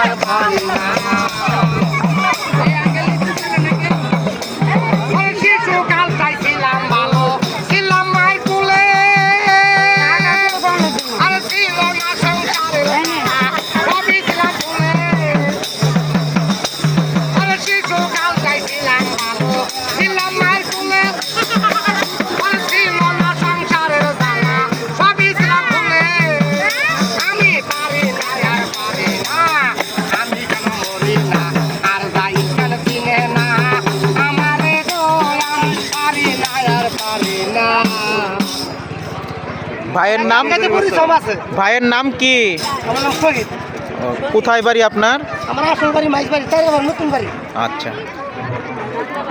আর পারি না। শিশুকাল চাইছিলাম ভালো, ছিলাম মাই কুলে, আর ছিল না সংসারের সবই ছিলাম ভুলে। আর শিশুকাল চাইছিলাম ভালো, ছিলাম মায়ের কুলে, আর ছিল না সংসারের জ্বালা সবই ছিলাম ভুলে। আমি পারি না আর পারি না, আমি কেন মরি না আর যাই কেন চিনে না আমারে গো, আমি পারি না আর পারি না। ভাইয়ের নাম? ভাইয়ের নাম কি? আমার নাম শহীদ। কোথায় বাড়ি আপনার? আমার আসল বাড়ি মাইজ বাড়ি, তাই আমার নতুন বাড়ি। আচ্ছা।